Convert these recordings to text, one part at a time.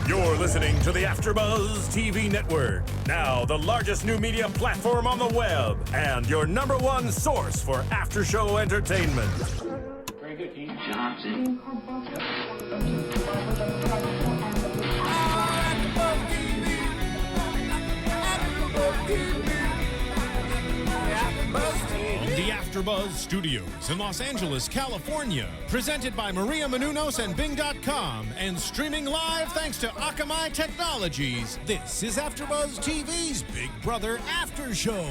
You're listening to the AFTERBUZZ TV Network, now the largest new media platform on the web, and your #1 source for after-show entertainment. Very good, Dean Johnson. The AFTERBUZZ Studios in Los Angeles, California. Presented by Maria Menounos and Bing.com and streaming live thanks to Akamai Technologies. This is AFTERBUZZ TV's Big Brother After Show.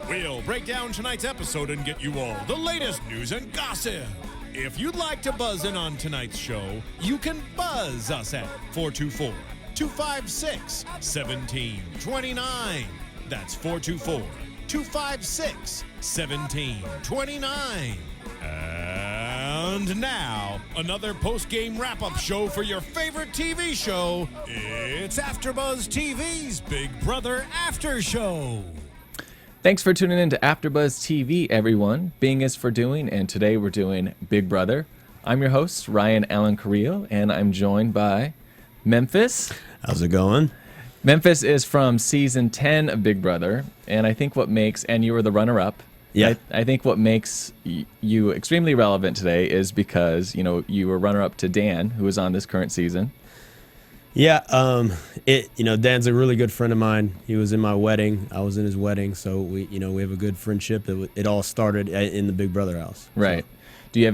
We'll break down tonight's episode and get you all the latest news and gossip. If you'd like to buzz in on tonight's show, you can buzz us at 424-256-1729. That's 424-256-1729. And now, another post-game wrap-up show for your favorite TV show. It's AFTERBUZZ TV's Big Brother After Show. Thanks for tuning in to AFTERBUZZ TV, everyone. Bing is for doing, and today we're doing Big Brother. I'm your host, Ryan Allen Carrillo, and I'm joined by Memphis. How's it going? Memphis is from season 10 of Big Brother, and I think what makes, and you were the runner-up. Yeah. I think what makes you extremely relevant today is because, you know, you were runner-up to Dan, who is on this current season. Yeah, Dan's a really good friend of mine. He was in my wedding. I was in his wedding, so we have a good friendship. It all started in the Big Brother house. Right. Did you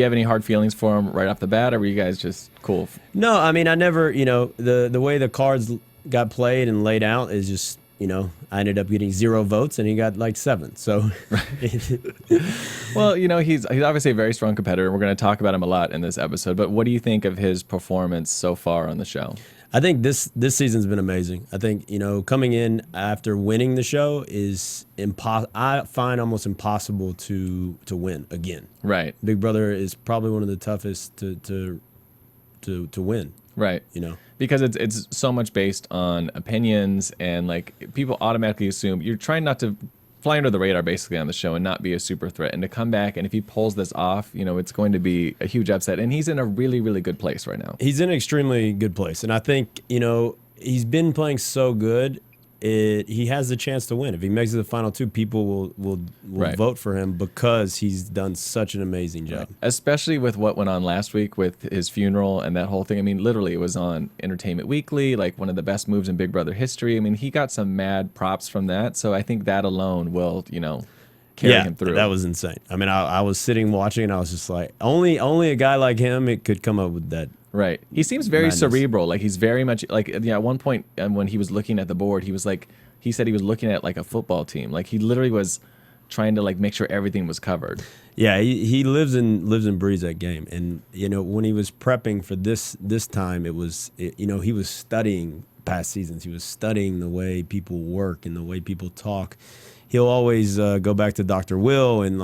have any hard feelings for him right off the bat, or were you guys just cool? No, I mean, I never, the way the cards got played and laid out is just, I ended up getting 0 votes and he got like 7. So, well, he's obviously a very strong competitor. We're going to talk about him a lot in this episode. But what do you think of his performance so far on the show? I think this season's been amazing. I think, coming in after winning the show is I find almost impossible to win again. Right. Big Brother is probably one of the toughest to win. Right. Because it's so much based on opinions, and like people automatically assume you're trying not to fly under the radar basically on the show and not be a super threat, and to come back, and if he pulls this off, it's going to be a huge upset, and he's in a really, really good place right now. He's in an extremely good place, and I think he's been playing so good. He has the chance to win. If he makes it to the final 2, people will Right. vote for him because he's done such an amazing job. Right. Especially with what went on last week with his funeral and that whole thing. I mean, literally, it was on Entertainment Weekly, like one of the best moves in Big Brother history. I mean, he got some mad props from that, so I think that alone will, carry him through. That was insane. I mean, I was sitting watching, and I was just like, only a guy like him could come up with that. Right. He seems very madness. cerebral. Like, he's very much like, at one point when he was looking at the board, he said he was looking at like a football team. Like, he literally was trying to like make sure everything was covered. Yeah, he lives and breathes that game. And when he was prepping for this time, he was studying past seasons. He was studying the way people work and the way people talk. He'll always go back to Dr. Will and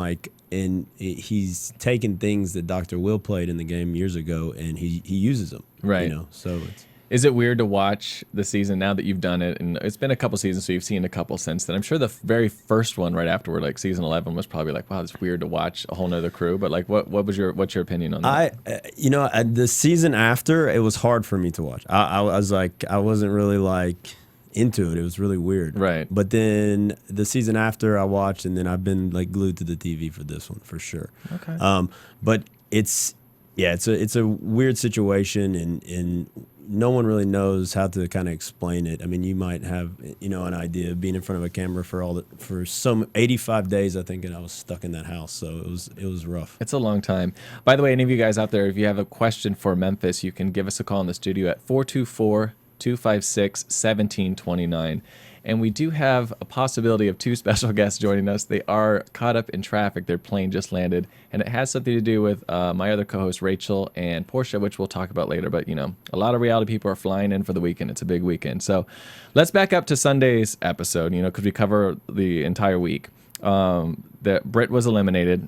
he's taken things that Dr. Will played in the game years ago, and he uses them. Right. So Is it weird to watch the season now that you've done it? And it's been a couple seasons, so you've seen a couple since then. I'm sure the very first one right afterward, like season 11, was probably like, wow, it's weird to watch a whole nother crew. But like, what's your opinion on that? The season after, it was hard for me to watch. I was like, I wasn't really like into it. It was really weird. Right. But then the season after I watched, and then I've been like glued to the TV for this one for sure. Okay. But it's a weird situation, and no one really knows how to kind of explain it. I mean, you might have an idea of being in front of a camera for some 85 days, I think, and I was stuck in that house, so it was rough. It's a long time. By the way, any of you guys out there, if you have a question for Memphis, you can give us a call in the studio at 424-256-1729. And we do have a possibility of 2 special guests joining us. They are caught up in traffic. Their plane just landed. And it has something to do with my other co-hosts, Rachel and Portia, which we'll talk about later. But, a lot of reality people are flying in for the weekend. It's a big weekend. So let's back up to Sunday's episode, because we cover the entire week. Britt was eliminated.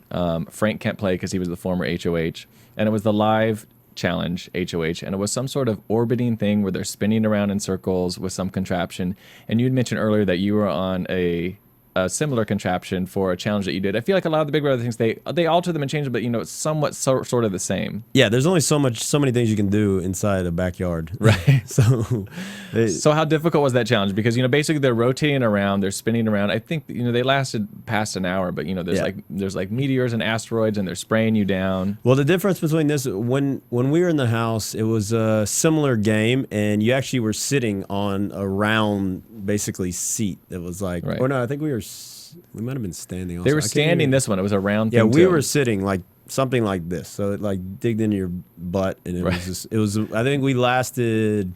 Frank can't play because he was the former HOH. And it was the live challenge, HOH, and it was some sort of orbiting thing where they're spinning around in circles with some contraption. And you'd mentioned earlier that you were on a a similar contraption for a challenge that you did. I feel like a lot of the Big Brother things, they alter them and change them, but it's somewhat sort of the same. Yeah, there's only so many things you can do inside a backyard. Right. So how difficult was that challenge? Because basically they're rotating around, they're spinning around. I think they lasted past an hour, but there's like meteors and asteroids, and they're spraying you down. Well, the difference between this, when we were in the house, it was a similar game, and you actually were sitting on a round, basically seat that was like, right. Or no, I think we might have been standing. Also. They were standing. This one, it was a round. Yeah, thing we too. were sitting like something like this, so it like digged into your butt, and it was just, it was. I think we lasted.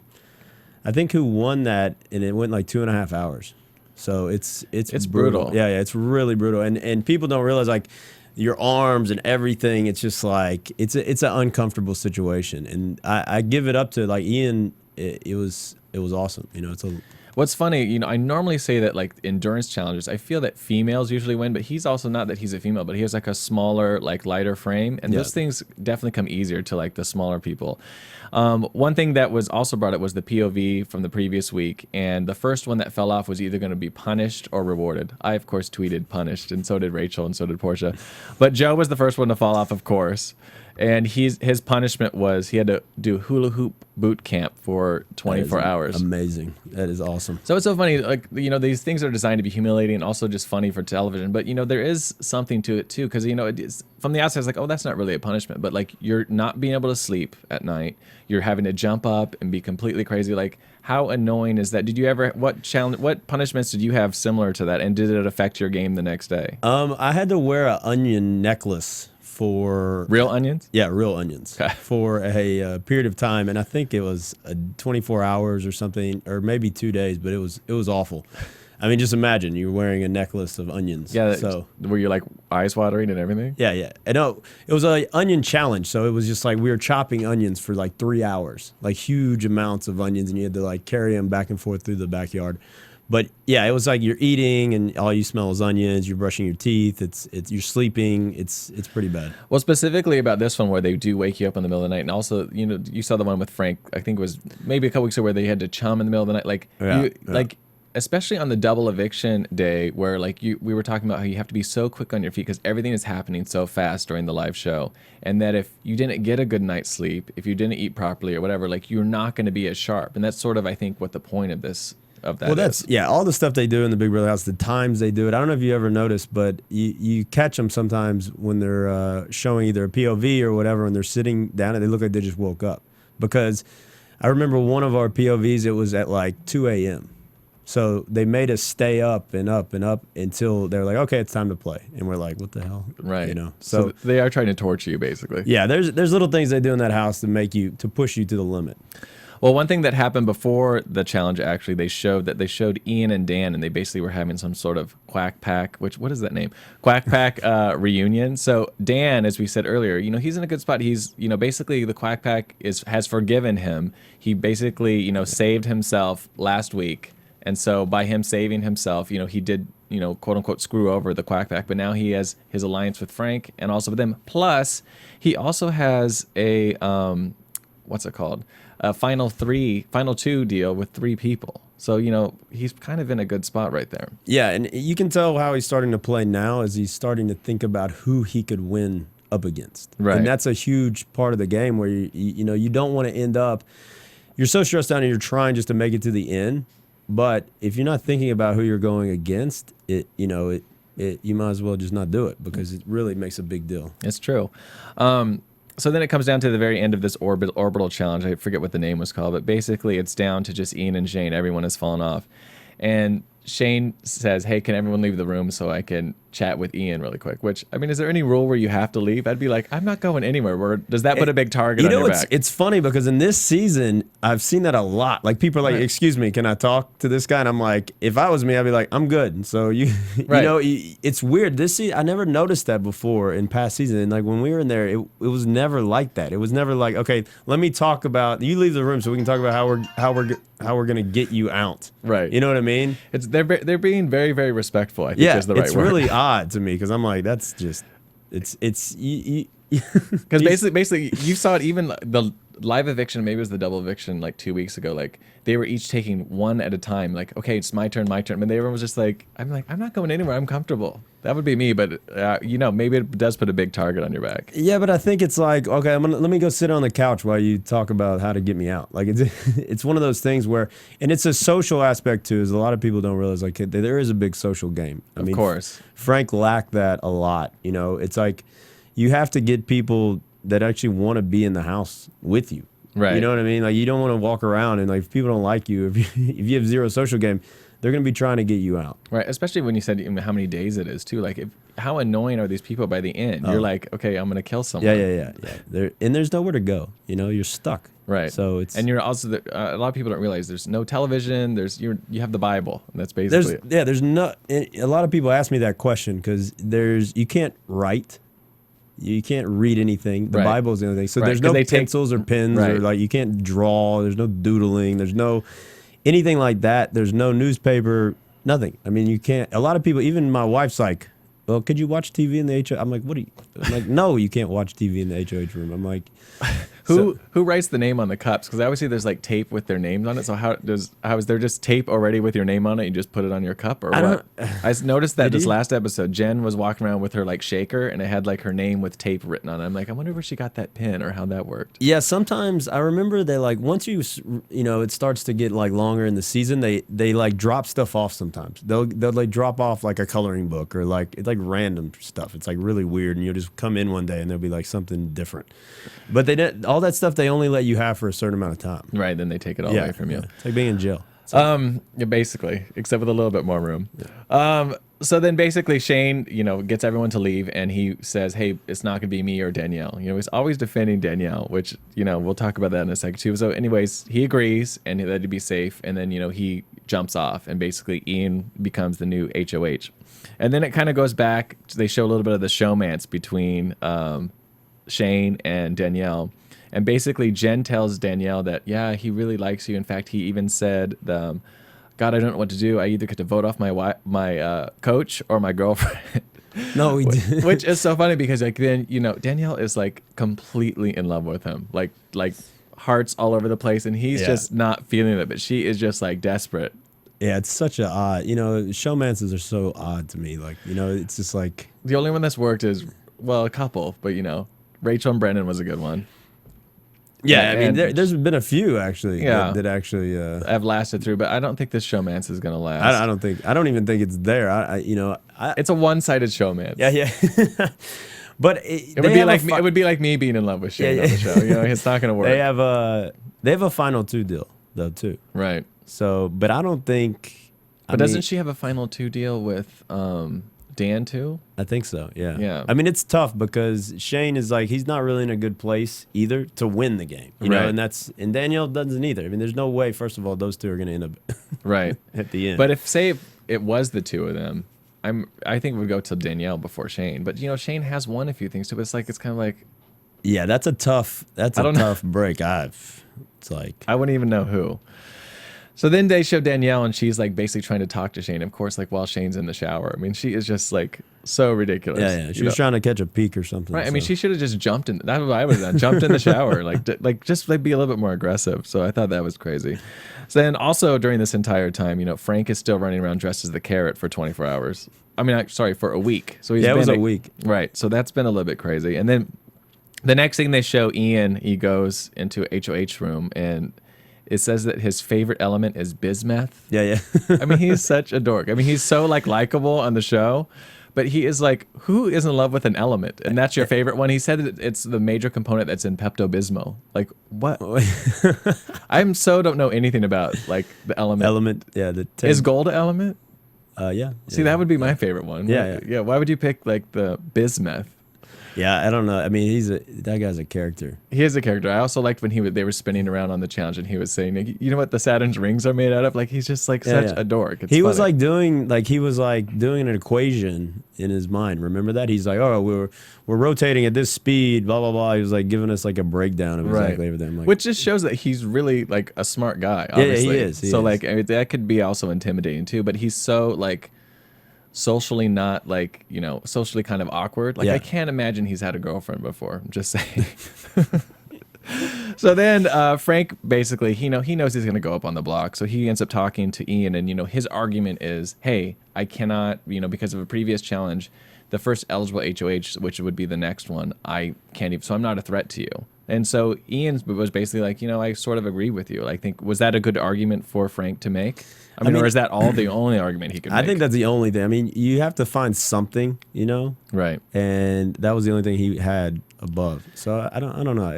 I think who won that, and it went like 2.5 hours. So it's brutal. Yeah, it's really brutal, and people don't realize like your arms and everything. It's just like it's an uncomfortable situation, and I give it up to like Ian. It was awesome. It's a. What's funny, I normally say that like endurance challenges, I feel that females usually win, but he's also not that he's a female, but he has like a smaller, like lighter frame, and those things definitely come easier to like the smaller people. One thing that was also brought up was the POV from the previous week, and the first one that fell off was either going to be punished or rewarded. I, of course, tweeted punished, and so did Rachel, and so did Portia. But Joe was the first one to fall off, of course. And his punishment was he had to do hula hoop boot camp for 24 hours. Amazing. That is awesome. So it's so funny, like, these things are designed to be humiliating and also just funny for television. But, there is something to it, too, because, from the outside, it's like, oh, that's not really a punishment. But, like, you're not being able to sleep at night. You're having to jump up and be completely crazy. Like, how annoying is that? Did you ever, what punishments did you have similar to that? And did it affect your game the next day? I had to wear an onion necklace. For real onions? Yeah, real onions. Okay. For a period of time, and I think it was 24 hours or something, or maybe 2 days, but it was awful. I mean, just imagine you're wearing a necklace of onions. Yeah. So were you like eyes watering and everything? Yeah. And no, it was an onion challenge, so it was just like we were chopping onions for like 3 hours, like huge amounts of onions, and you had to like carry them back and forth through the backyard. But yeah, it was like you're eating and all you smell is onions. You're brushing your teeth. You're sleeping. It's pretty bad. Well, specifically about this one where they do wake you up in the middle of the night, and also you saw the one with Frank. I think it was maybe a couple weeks ago where they had to chum in the middle of the night. Like like especially on the double eviction day where like we were talking about how you have to be so quick on your feet because everything is happening so fast during the live show, and that if you didn't get a good night's sleep, if you didn't eat properly or whatever, like you're not going to be as sharp. And that's sort of I think what the point of this. Well, that's all the stuff they do in the Big Brother house, the times they do it. I don't know if you ever noticed, but you catch them sometimes when they're showing either a POV or whatever, and they're sitting down and they look like they just woke up. Because I remember one of our POVs, it was at like 2 a.m. So they made us stay up and up and up until they're like, okay, it's time to play, and we're like, what the hell, right? So they are trying to torture you, basically. Yeah, there's little things they do in that house to push you to the limit. Well, one thing that happened before the challenge, actually, they showed Ian and Dan, and they basically were having some sort of Quack Pack, what is that name? Quack Pack reunion. So Dan, as we said earlier, he's in a good spot. He's, basically the Quack Pack has forgiven him. He basically, saved himself last week. And so by him saving himself, he did, quote unquote, screw over the Quack Pack. But now he has his alliance with Frank and also with them. Plus, he also has a, what's it called? A final two deal with 3 people. So, he's kind of in a good spot right there. Yeah, and you can tell how he's starting to play now as he's starting to think about who he could win up against. Right. And that's a huge part of the game where, you don't want to end up, you're so stressed out and you're trying just to make it to the end. But if you're not thinking about who you're going against, you might as well just not do it because it really makes a big deal. It's true. So then it comes down to the very end of this orbital challenge. I forget what the name was called, but basically it's down to just Ian and Shane. Everyone has fallen off. And Shane says, hey, can everyone leave the room so I can chat with Ian really quick? Which, I mean, is there any rule where you have to leave? I'd be like, I'm not going anywhere. Does that put a big target on your back? It's funny because in this season, I've seen that a lot. Like people are like, excuse me, can I talk to this guy? And I'm like, if I was me, I'd be like, I'm good. And so it's weird. This season, I never noticed that before in past seasons. And like when we were in there, it was never like that. It was never like, okay, let me talk about, you leave the room so we can talk about how we're gonna get you out. Right. You know what I mean? They're being very, very respectful, I think is the right word. It's really odd to me because I'm like, that's just, it's because basically you saw it even live eviction, maybe it was the double eviction like 2 weeks ago. Like they were each taking one at a time. Like, okay, it's my turn. But everyone was just like, I'm not going anywhere. I'm comfortable. That would be me. But maybe it does put a big target on your back. Yeah, but I think it's like, okay, let me go sit on the couch while you talk about how to get me out. Like it's one of those things where, and it's a social aspect too. Is a lot of people don't realize like there is a big social game. I mean, of course, Frank lacked that a lot. It's like you have to get people that actually want to be in the house with you. Right. You know what I mean? Like you don't want to walk around and like if people don't like you, if you have zero social game, they're going to be trying to get you out. Right. Especially when you said how many days it is too. Like how annoying are these people by the end? You're like, okay, I'm going to kill someone. Yeah. There's nowhere to go. You're stuck. Right. So it's, and you're also a lot of people don't realize there's no television. You have the Bible. And that's basically there's no. A lot of people ask me that question because you can't write. You can't read anything. The Bible's the only thing. So there's no pencils or pens or like you can't draw. There's no doodling. There's no anything like that. There's no newspaper. Nothing. I mean, you can't. A lot of people, even my wife's like, well, could you watch TV in the HOH? I'm like, what are you? I'm like, no, you can't watch TV in the HOH room. I'm like, who writes the name on the cups? Because I always see there's like tape with their names on it. So how is there just tape already with your name on it? You just put it on your cup or what? I noticed that this last episode, Jen was walking around with her like shaker and it had like her name with tape written on it. I'm like, I wonder where she got that pin or how that worked. Yeah, sometimes I remember they like once it starts to get like longer in the season, they like drop stuff off sometimes. They'll like drop off like a coloring book or like it's like random stuff. It's like really weird and you'll just come in one day and there'll be like something different. But they didn't. All that stuff they only let you have for a certain amount of time. Right, then they take it all away from you. It's like being in jail. Yeah, basically, except with a little bit more room. Yeah. So then basically Shane, gets everyone to leave and he says, hey, it's not going to be me or Danielle. He's always defending Danielle, which, we'll talk about that in a second too. So anyways, he agrees and that he'd be safe. And then, he jumps off and basically Ian becomes the new HOH. And then it kind of goes back. They show a little bit of the showmance between Shane and Danielle. And basically, Jen tells Danielle that, yeah, he really likes you. In fact, he even said, God, I don't know what to do. I either get to vote off my coach or my girlfriend. No, he didn't. Which is so funny because, like, then, Danielle is, like, completely in love with him. Like hearts all over the place. And he's just not feeling it. But she is just, like, desperate. Yeah, it's such a odd, showmances are so odd to me. Like, it's just like. The only one that's worked is, well, a couple. But, Rachel and Brendan was a good one. Yeah, I mean, there's been a few actually that actually have lasted through, but I don't think this showmance is gonna last. I don't even think it's there. It's a one-sided showmance. Yeah. But it would be like me being in love with Shane on the show. It's not gonna work. They have a final 2 deal though too. Right. So, but I don't think. But doesn't she have a final 2 deal with Dan too? I think so. Yeah. Yeah. I mean, it's tough because Shane is like he's not really in a good place either to win the game. You know, and Danielle doesn't either. I mean, there's no way. First of all, those two are going to end up right at the end. But if it was the two of them, I think it would go to Danielle before Shane. But Shane has won a few things too. But it's kind of like. Yeah, that's a tough break. It's like I wouldn't even know who. So then they show Danielle, and she's like basically trying to talk to Shane. Of course, like while Shane's in the shower. I mean, she is just like so ridiculous. Yeah. She was trying to catch a peek or something. Right. I mean, she should have just jumped in. That's what I would have done. Jumped in the shower, just be a little bit more aggressive. So I thought that was crazy. So then also during this entire time, Frank is still running around dressed as the Carrot for 24 hours. I mean, sorry, for a week. So it was a week. Right. So that's been a little bit crazy. And then the next thing they show Ian, he goes into a HOH room and. It says that his favorite element is bismuth. Yeah. I mean, he's such a dork. I mean, he's so likable on the show, but he is like, who is in love with an element? And that's your favorite one. He said that it's the major component that's in Pepto-Bismol. Like, what? Don't know anything about like the element. Yeah. Is gold an element? Yeah. See, that would be my favorite one. Yeah. Why would you pick like the bismuth? Yeah, I don't know. I mean, that guy's a character. He is a character. I also liked when they were spinning around on the challenge and he was saying, you know what the Saturn's rings are made out of? Like he's just like such a dork. It's he funny. was doing an equation in his mind. Remember that? He's like, oh, we're rotating at this speed, blah blah blah. He was like giving us like a breakdown of exactly everything. Like, which just shows that he's really like a smart guy. Obviously. Yeah, he is. Like I mean, that could be also intimidating too. But he's so like. Socially not like socially kind of awkward. Like I can't imagine he's had a girlfriend before. I'm just saying. So then Frank basically, he knows he's going to go up on the block. So he ends up talking to Ian, and his argument is, hey, I cannot, because of a previous challenge, the first eligible HOH, which would be the next one, I can't even, so I'm not a threat to you. And so Ian was basically like, I sort of agree with you. I think, was that a good argument for Frank to make? I mean, or is that the only argument he could make? I think that's the only thing. I mean, you have to find something, Right. And that was the only thing he had above. So I don't know.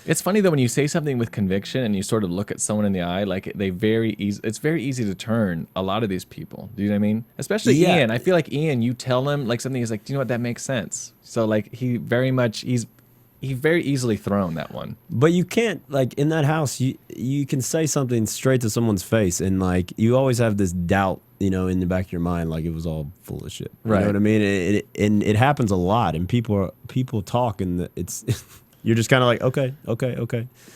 It's funny though when you say something with conviction and you sort of look at someone in the eye, like it's very easy to turn a lot of these people. Do you know what I mean? Especially Ian. I feel like Ian, you tell him like something, he's like, do you know what, that makes sense. So like he's very easily thrown that one. But you can't, like, in that house, you can say something straight to someone's face, and like you always have this doubt, in the back of your mind, like it was all full of shit. You right. know what I mean? And it happens a lot, and people talk, and it's you're just kind of like, okay.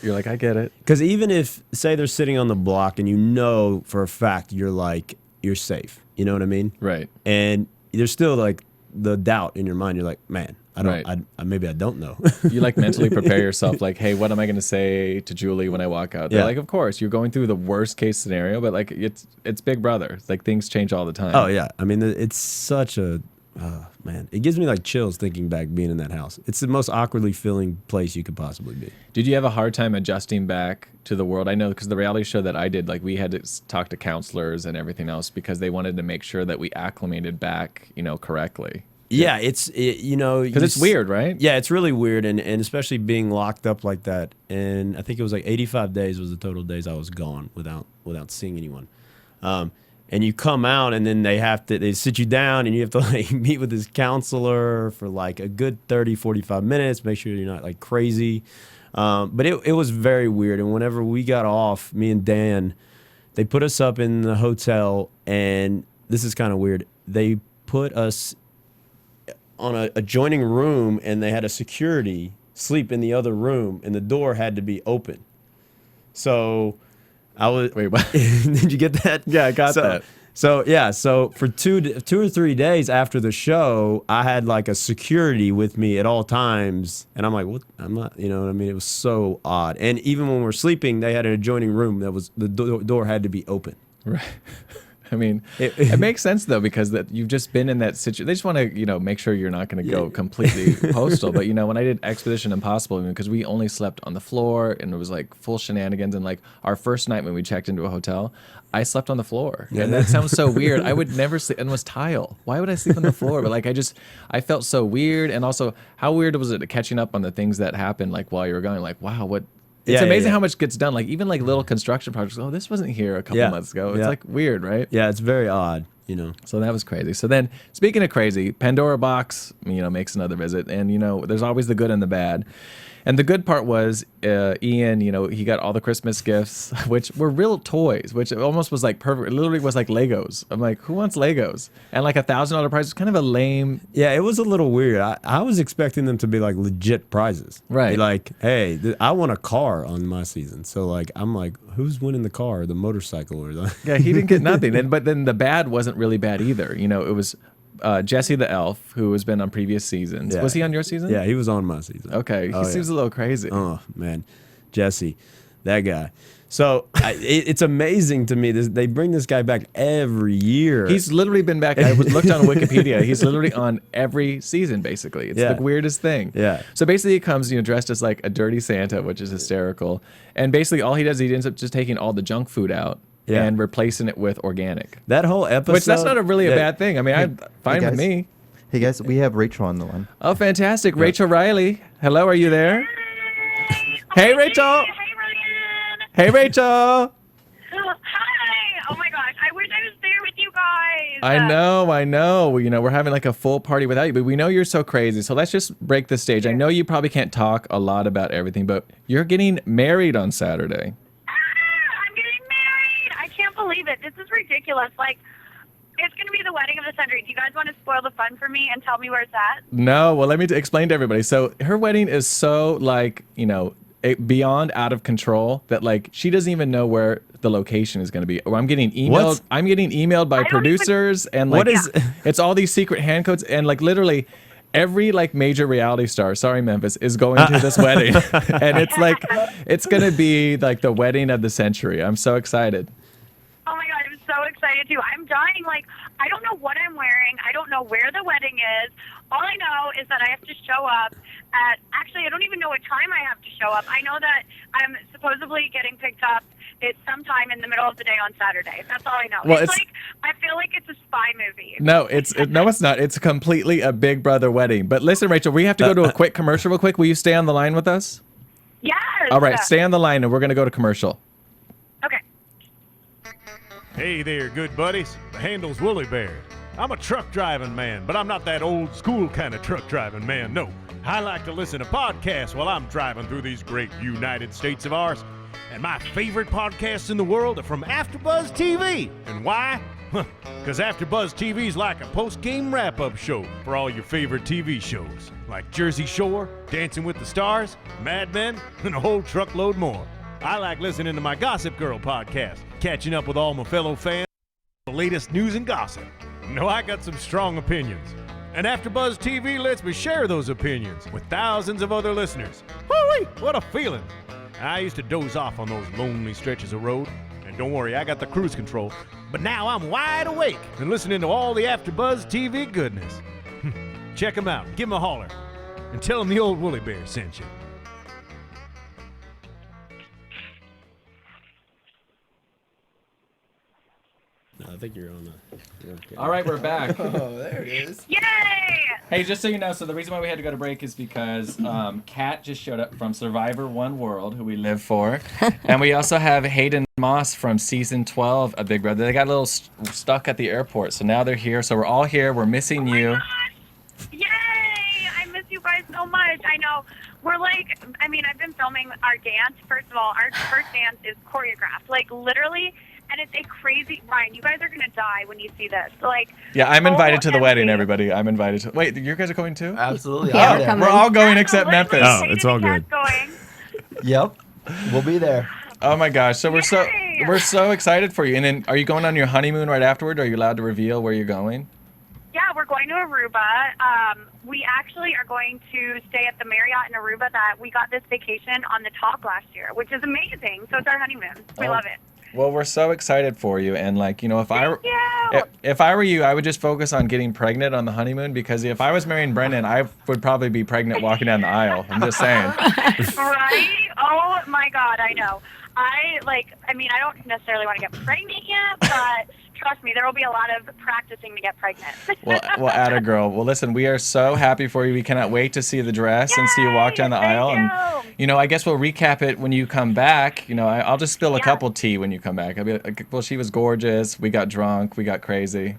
You're like, I get it. Because even if, say, they're sitting on the block, and for a fact you're safe. You know what I mean? Right. And there's still like the doubt in your mind. You're like, man, Right. Maybe I don't know. You like mentally prepare yourself, like, hey, what am I going to say to Julie when I walk out? They're like, of course, you're going through the worst case scenario, but like it's Big Brother. It's like things change all the time. Oh yeah, I mean it's such a man. It gives me like chills thinking back being in that house. It's the most awkwardly feeling place you could possibly be. Did you have a hard time adjusting back to the world? I know because the reality show that I did, like we had to talk to counselors and everything else because they wanted to make sure that we acclimated back, correctly. Yeah, because it's weird, right? Yeah, it's really weird, and especially being locked up like that. And I think it was like 85 days was the total days I was gone without seeing anyone. And you come out, and then they sit you down, and you have to like meet with this counselor for like a good 30, 45 minutes, make sure you're not like crazy. But it was very weird. And whenever we got off, me and Dan, they put us up in the hotel, and this is kind of weird. They put us on a adjoining room, and they had a security sleep in the other room, and the door had to be open. So I was wait, what? Did you get that? Yeah, I got that. So for two or 3 days after the show, I had like a security with me at all times, and I'm like, what? I'm not, you know what I mean? It was so odd. And even when we're sleeping, they had an adjoining room that was the door had to be open. Right. I mean, it makes sense though, because that you've just been in that situation. They just want to, make sure you're not going to go completely postal. But when I did Expedition Impossible, because we only slept on the floor and it was like full shenanigans. And like our first night when we checked into a hotel, I slept on the floor. Yeah. And that sounds so weird. I would never sleep, and it was tile. Why would I sleep on the floor? But like I felt so weird. And also, how weird was it catching up on the things that happened like while you were going? Like, wow, what? It's amazing how much gets done. Like even like little construction projects. Oh, this wasn't here a couple months ago. It's like weird, right? Yeah, it's very odd, So that was crazy. So then, speaking of crazy, Pandora Box, makes another visit, and there's always the good and the bad. And the good part was Ian, he got all the Christmas gifts, which were real toys, which almost was like perfect. It literally was like Legos. I'm like, who wants Legos? And like $1,000 prize was kind of a lame. Yeah, it was a little weird. I was expecting them to be like legit prizes. Right. Be like, hey, I want a car on my season. So like, I'm like, who's winning the car, the motorcycle, or the? Yeah, he didn't get nothing. But then the bad wasn't really bad either. It was Jesse the Elf, who has been on previous seasons. Yeah. Was he on your season? Yeah, he was on my season. Okay, he seems a little crazy. Oh man, Jesse, that guy. So it's amazing to me. They bring this guy back every year. He's literally been back. I looked on Wikipedia. He's literally on every season, basically. It's the weirdest thing. Yeah. So basically, he comes, dressed as like a dirty Santa, which is hysterical. And basically, all he does, he ends up just taking all the junk food out. Yeah. And replacing it with organic. That whole episode. Which that's not really a bad thing. I mean, fine with me. Hey guys, we have Rachel on the line. Oh, fantastic. Rachel Reilly. Hello, are you there? Hey, Rachel. Hey, Ryan. Hey, Rachel. Hi. Oh my gosh, I wish I was there with you guys. I know. We're having like a full party without you, but we know you're so crazy. So let's just break the stage. I know you probably can't talk a lot about everything, but you're getting married on Saturday. Believe it. This is ridiculous. Like, it's going to be the wedding of the century. Do you guys want to spoil the fun for me and tell me where it's at? No. Well, let me explain to everybody. So her wedding is so like, beyond out of control that like she doesn't even know where the location is going to be. Or I'm getting emailed. What? I'm getting emailed by producers and like it's all these secret hand codes and like literally every like major reality star, sorry Memphis, is going to this wedding. And it's like, it's going to be like the wedding of the century. I'm so excited. Oh my God, I'm so excited too. I'm dying. Like, I don't know what I'm wearing. I don't know where the wedding is. All I know is that I have to show up at, actually, I don't even know what time I have to show up. I know that I'm supposedly getting picked up. It's sometime in the middle of the day on Saturday. That's all I know. Well, it's like, I feel like it's a spy movie. No, no, it's not. It's completely a Big Brother wedding. But listen, Rachel, we have to go to a quick commercial real quick. Will you stay on the line with us? Yes. All right, stay on the line and we're going to go to commercial. Okay. Hey there, good buddies. The handle's Woolly Bear. I'm a truck driving man, but I'm not that old school kind of truck driving man, no. I like to listen to podcasts while I'm driving through these great United States of ours. And my favorite podcasts in the world are from AfterBuzz TV. And why? Because AfterBuzz TV is like a post-game wrap-up show for all your favorite TV shows, like Jersey Shore, Dancing with the Stars, Mad Men, and a whole truckload more. I like listening to my Gossip Girl podcast, catching up with all my fellow fans, the latest news and gossip. No, I got some strong opinions. And AfterBuzz TV lets me share those opinions with thousands of other listeners. Woo-wee, what a feeling. I used to doze off on those lonely stretches of road. And don't worry, I got the cruise control. But now I'm wide awake and listening to all the AfterBuzz TV goodness. Check them out, give them a holler, and tell them the old Woolly Bear sent you. I think you're on the. Okay. All right, we're back. Oh, there it is. Yay! Hey, just so you know, so the reason why we had to go to break is because Kat just showed up from Survivor One World, who we live for. And we also have Hayden Moss from season 12 of Big Brother. They got a little stuck at the airport, so now they're here. So we're all here. We're missing you. Gosh. Yay! I miss you guys so much. I know. We're like, I mean, I've been filming our dance. First of all, our first dance is choreographed. Like, literally. And it's a crazy, Ryan, you guys are going to die when you see this. Like, Yeah, I'm invited to the wedding, everybody. I'm invited to. Wait, you guys are going too? Absolutely. Yeah, We're all going except Memphis. Oh, it's all good. Going. Yep. We'll be there. Oh my gosh! So Yay! we're so excited for you. And then, are you going on your honeymoon right afterward? Are you allowed to reveal where you're going? Yeah, we're going to Aruba. We actually are going to stay at the Marriott in Aruba that we got this vacation on the top last year, which is amazing. So it's our honeymoon. We love it. Well, we're so excited for you, and like, you know, if I were you, I would just focus on getting pregnant on the honeymoon, because if I was marrying Brendan, I would probably be pregnant walking down the aisle. I'm just saying. Right? Oh my God, I know. I don't necessarily want to get pregnant yet, but trust me, there will be a lot of practicing to get pregnant. Well, atta girl. Well, listen, we are so happy for you. We cannot wait to see the dress and see you walk down the aisle. And you know, I guess we'll recap it when you come back. You know, I'll just spill a couple tea when you come back. I'll be like, well, she was gorgeous. We got drunk. We got crazy.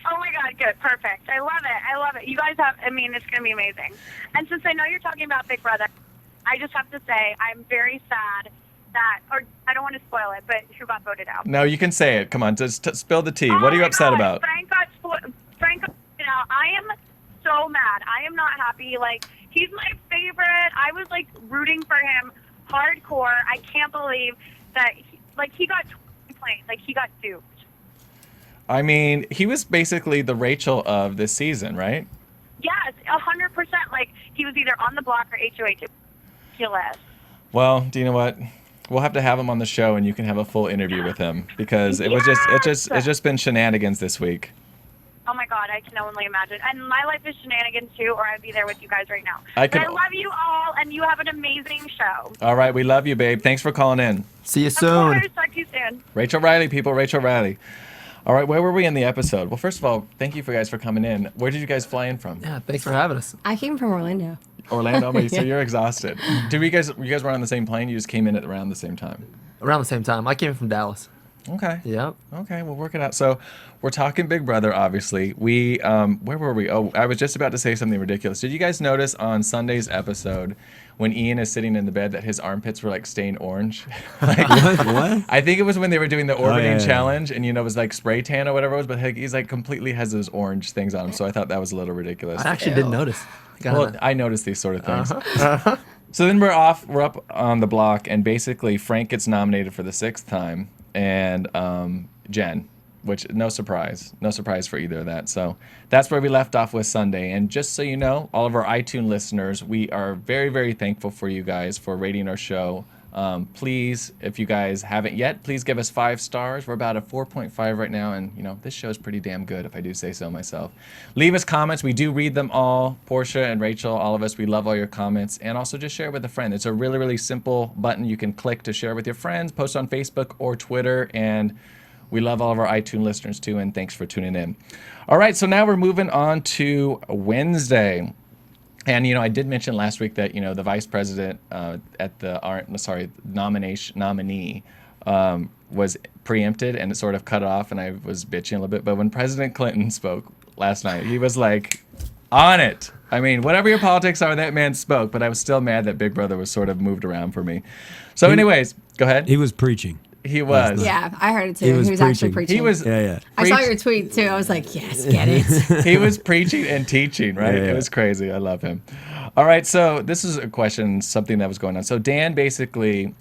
Oh my God, good, perfect. I love it. I love it. You guys it's going to be amazing. And since I know you're talking about Big Brother, I just have to say I'm very sad that, or I don't want to spoil it, but who got voted out? No, you can say it. Come on, just spill the tea. What are you upset about? Frank got voted out. I am so mad. I am not happy. Like, he's my favorite. I was like rooting for him hardcore. I can't believe that he got complaints. Like, he got duped. I mean, he was basically the Rachel of this season, right? Yes, 100%. Like, he was either on the block or HOH. Ridiculous. Well, do you know what? We'll have to have him on the show, and you can have a full interview with him, because it's just been shenanigans this week. Oh my God, I can only imagine. And my life is shenanigans too, or I'd be there with you guys right now. I love you all, and you have an amazing show. All right, we love you, babe. Thanks for calling in. See you Of soon. course, talk to you soon. Rachel Reilly, people, Rachel Reilly. All right, where were we in the episode? Well, first of all, thank you guys for coming in. Where did you guys fly in from? Yeah, thanks for having us. I came from Orlando. Orlando, so you're exhausted. You guys were on the same plane? You just came in at around the same time? Around the same time. I came from Dallas. Okay. Yep. Okay, we'll work it out. So we're talking Big Brother, obviously. We, where were we? Oh, I was just about to say something ridiculous. Did you guys notice on Sunday's episode when Ian is sitting in the bed that his armpits were like stained orange? What? I think it was when they were doing the orbiting challenge, and it was like spray tan or whatever it was, but he's like completely has those orange things on him. So I thought that was a little ridiculous. I actually didn't notice. Well, I noticed these sort of things. So then we're up on the block, and basically Frank gets nominated for the 6th time, and Jen. which no surprise for either of that. So that's where we left off with Sunday. And just so you know, all of our iTunes listeners, we are very, very thankful for you guys for rating our show. Please, if you guys haven't yet, please give us 5 stars. We're about a 4.5 right now, and this show is pretty damn good, if I do say so myself. Leave us comments. We do read them all. Portia and Rachel, all of us, we love all your comments. And also just share it with a friend. It's a really, really simple button you can click to share with your friends, post on Facebook or Twitter, and we love all of our iTunes listeners too, and thanks for tuning in. All right, so now we're moving on to Wednesday. And, I did mention last week that, the vice president at the nominee was preempted, and it sort of cut off, and I was bitching a little bit. But when President Clinton spoke last night, he was like on it. I mean, whatever your politics are, that man spoke, but I was still mad that Big Brother was sort of moved around for me. So anyways, go ahead. He was preaching. He was. Yeah, I heard it too. He was actually preaching. He was. Yeah. I saw your tweet too. I was like, yes, get it. He was preaching and teaching, right? Yeah. It was crazy. I love him. All right, so this is a question, something that was going on. So Dan basically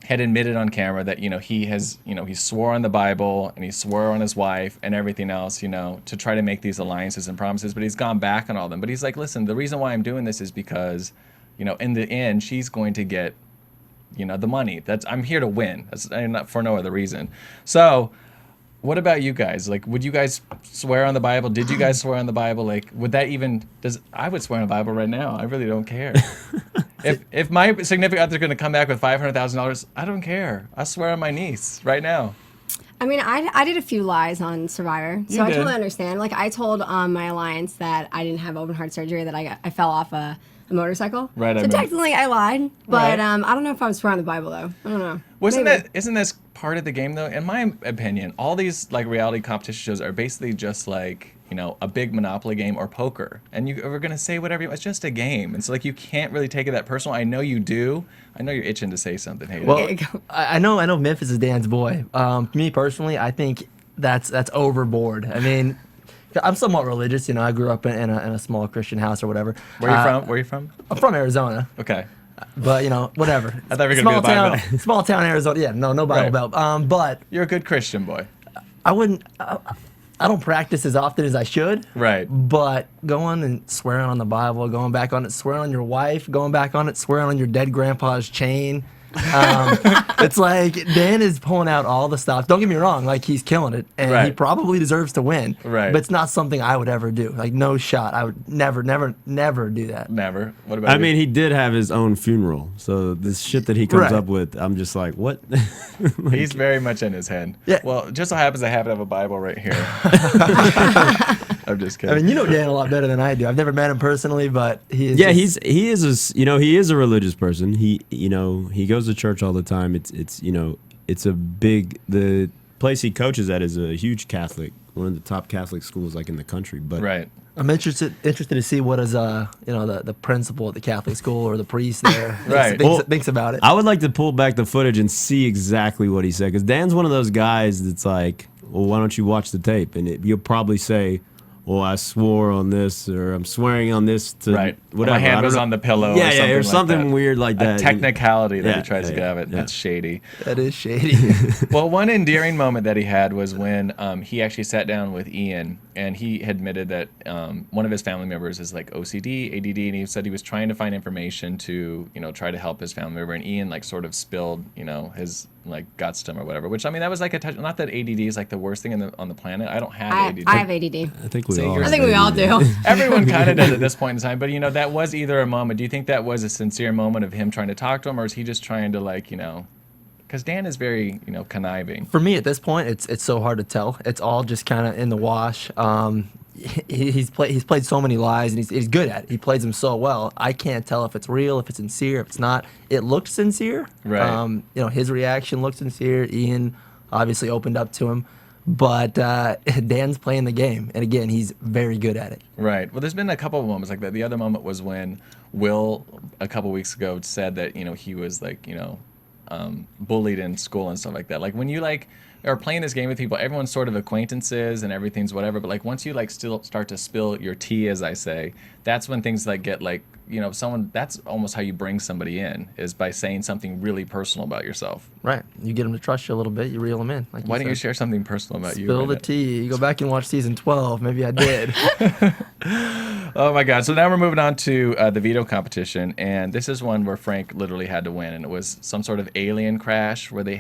had admitted on camera that, he swore on the Bible and he swore on his wife and everything else, to try to make these alliances and promises, but he's gone back on all of them. But he's like, listen, the reason why I'm doing this is because, in the end, she's going to get the money. I'm here to win. That's not for no other reason. So what about you guys? Like, would you guys swear on the Bible? Did you guys swear on the Bible? Like, would that even, I would swear on the Bible right now. I really don't care. If my significant other's going to come back with $500,000, I don't care. I swear on my niece right now. I mean, I did a few lies on Survivor, so I totally understand. Like, I told my alliance that I didn't have open heart surgery, that I fell off a motorcycle. Right. So technically I lied, but Right. I don't know if I was swearing on the Bible though. I don't know. Isn't this part of the game though? In my opinion, all these like reality competition shows are basically just like, a big Monopoly game or poker. And you are going to say whatever it's just a game. And so like you can't really take it that personal. I know you do. I know you're itching to say something, Hayden. Well, I know Memphis is Dan's boy. Me personally, I think that's overboard. I mean, I'm somewhat religious, I grew up in a small Christian house or whatever. Where are you from? I'm from Arizona. Okay. But, whatever. I thought we were going to be the Bible Belt. Small town Arizona. Yeah, no Bible Belt. But you're a good Christian boy. I don't practice as often as I should. Right. But going and swearing on the Bible, going back on it, swearing on your wife, going back on it, swearing on your dead grandpa's chain. It's like Dan is pulling out all the stops. Don't get me wrong, like he's killing it, and he probably deserves to win. Right. But it's not something I would ever do. Like no shot. I would never do that. Never. What about you? I mean, he did have his own funeral, so this shit that he comes up with, I'm just like, what? He's very much in his head. Yeah. Well, it just so happens I happen to have a Bible right here. I'm just kidding. I mean, you know Dan a lot better than I do. I've never met him personally, but he is. Yeah, he is a religious person. He goes to church all the time. It's a big, the place he coaches at is a huge Catholic, one of the top Catholic schools like in the country. But right. I'm interested to see what is the principal at the Catholic school or the priest there thinks about it. I would like to pull back the footage and see exactly what he said, because Dan's one of those guys that's like, well, why don't you watch the tape? And you'll probably say, well, I swore on this, or I'm swearing on this to whatever. My hand was on the pillow. Or something like weird like that. A technicality that he tries to get out of it. Yeah. That's shady. That is shady. Well, one endearing moment that he had was when he actually sat down with Ian, and he admitted that one of his family members is like OCD, ADD, and he said he was trying to find information to, try to help his family member, and Ian like sort of spilled, his like guts to him or whatever. Which I mean, that was like a touch. Not that ADD is like the worst thing on the planet. I don't have ADD. I have ADD. I think we all do. Everyone kind of does at this point in time. But that was either a moment. Do you think that was a sincere moment of him trying to talk to him, or is he just trying to like because Dan is very conniving. For me at this point, it's so hard to tell. It's all just kind of in the wash. He's played so many lies, and he's good at it. He plays them so well. I can't tell if it's real, if it's sincere, if it's not. It looked sincere. Right. His reaction looked sincere. Ian obviously opened up to him. But Dan's playing the game, and again, he's very good at it. Right. Well, there's been a couple of moments like that. The other moment was when Will, a couple weeks ago, said that he was like bullied in school and stuff like that. Like when you like or playing this game with people, everyone's sort of acquaintances and everything's whatever. But like once you like still start to spill your tea, as I say, that's when things like get like, you know, someone, that's almost how you bring somebody in, is by saying something really personal about yourself. Right. You get them to trust you a little bit. You reel them in. Like Why don't you share something personal about you? Spill the tea. You go back and watch season 12. Maybe I did. Oh my God. So now we're moving on to the veto competition. And this is one where Frank literally had to win. And it was some sort of alien crash where they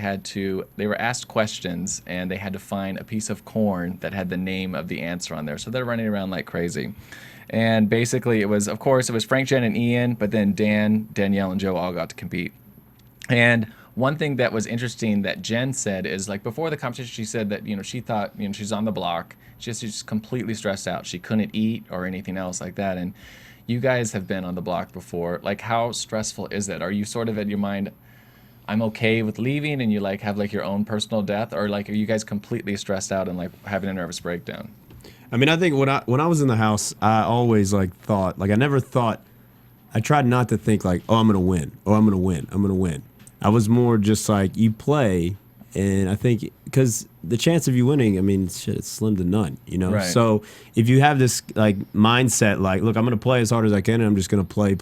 were asked questions and they had to find a piece of corn that had the name of the answer on there. So they're running around like crazy. And basically it was Frank, Jen, and Ian, but then Dan, Danielle, and Joe all got to compete. And one thing that was interesting that Jen said is, like, before the competition, she said that, you know, she thought, you know, she's on the block. She's just completely stressed out. She couldn't eat or anything else like that. And you guys have been on the block before. Like, how stressful is that? Are you sort of in your mind, I'm okay with leaving, and you like have like your own personal death, or like are you guys completely stressed out and like having a nervous breakdown? I mean, I think when I was in the house, I always like thought, like I never thought, I tried not to think like, oh, I'm gonna win, oh, I'm gonna win, I'm gonna win. I was more just like, you play, and I think because the chance of you winning, I mean, shit, it's slim to none, you know. Right. So if you have this like mindset, like, look, I'm gonna play as hard as I can, and I'm just gonna play.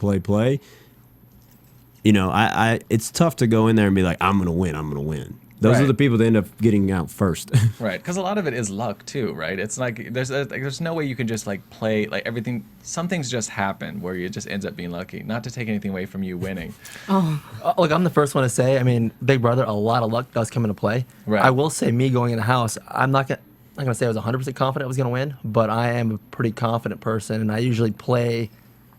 You know, it's tough to go in there and be like, I'm gonna win. Those Right. are the people that end up getting out first. Right, because a lot of it is luck too, right? It's like there's no way you can just like play like everything. Some things just happen where it just ends up being lucky. Not to take anything away from you winning. Look, I'm the first one to say, I mean, Big Brother, a lot of luck does come into play. Right. I will say, me going in the house, I'm not gonna say I was 100% confident I was gonna win, but I am a pretty confident person, and I usually play